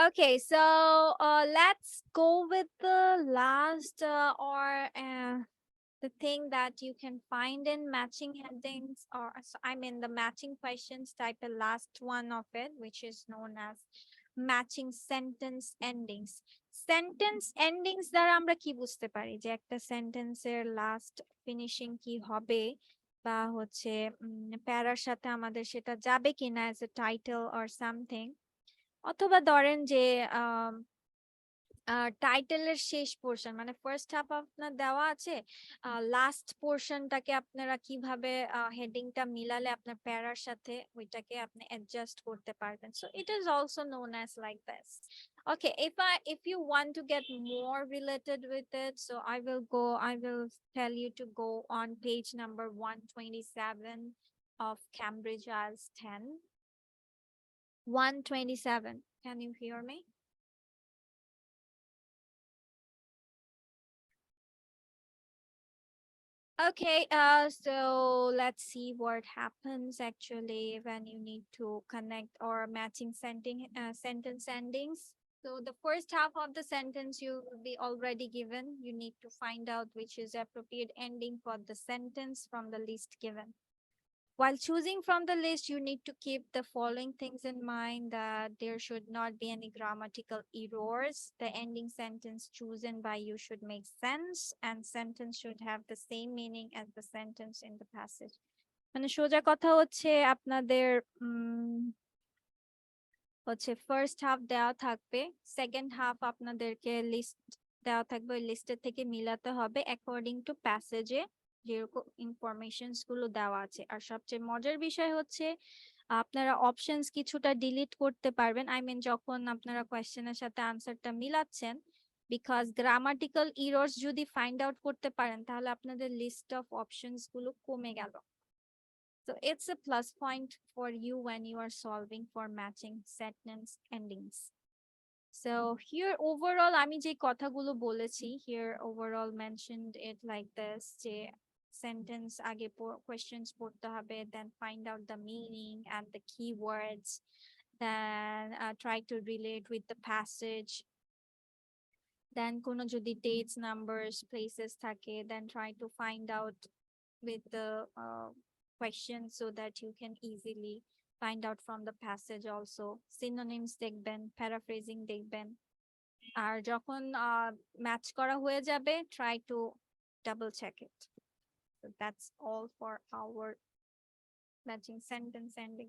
Okay, so let's go with the last the thing that you can find in matching headings, or I mean the matching questions type, the last one of it, which is known as matching sentence endings. Sentence endings দ্বারা আমরা কি বুঝতে পারি যে একটা সেন্টেন্সের last finishing কি হবে, বা হচ্ছে প্যারার সাথে আমাদের সেটা যাবে কিনা as a title or something, অথবা ধরেন যে টাইটেলের শেষ পোর্শন মানে ফার্স্ট হাফ আপনার দেওয়া আছে, লাস্ট পোর্শনটাকে আপনারা কিভাবে হেডিংটা মিলালে আপনার প্যারার সাথে ওইটাকে আপনি অ্যাডজাস্ট করতে পারবেন। So it is also known as like this. Okay, if you want to get more related with it, so I will tell you to go on page number 127 of Cambridge IELTS 10. 127. Can you hear me? Okay, so let's see what happens actually when you need to connect or matching sentence endings. So the first half of the sentence you will be already given. You need to find out which is appropriate ending for the sentence from the list given. While choosing from the list, you need to keep the following things in mind: that there should not be any grammatical errors. The ending sentence chosen by you should make sense, and sentence should have the same meaning as the sentence in the passage. মানে সোজা কথা হচ্ছে আপনাদের হচ্ছে first half দেওয়া থাকবে, second half আপনাদেরকে list দেওয়া থাকবে, ওই লিস্টের থেকে মিলাতে হবে অ্যাকর্ডিং টু প্যাসেজে যেরকম ইনফরমেশনস গুলো দেওয়া আছে। আর সবচেয়ে মজার বিষয় হচ্ছে আপনারা অপশনস কিছুটা ডিলিট করতে পারবেন, আই মিন যখন আপনারা কোয়েশ্চেনের সাথে আনসারটা মিলাচ্ছেন, বিকজ গ্রামাটিক্যাল ইরর্স যদি ফাইন্ড আউট করতে পারেন তাহলে আপনাদের লিস্ট অফ অপশনস গুলো কমে গেল। So it's a plus point for you when you are solving for matching sentence endings. So here overall আমি যে কথাগুলো বলেছি, here overall mentioned it like this, যে sentence আগে questions পড়তে হবে, then find out the meaning and the keywords, then try to relate with the passage, then কোনো যদি dates, numbers, places থাকে, then try to find out with the questions so that you can easily find out from the passage also. Synonyms দেখবেন, paraphrasing দেখবেন, আর যখন match করা হয়ে যাবে try to double check it. So that's all for our matching sentence ending.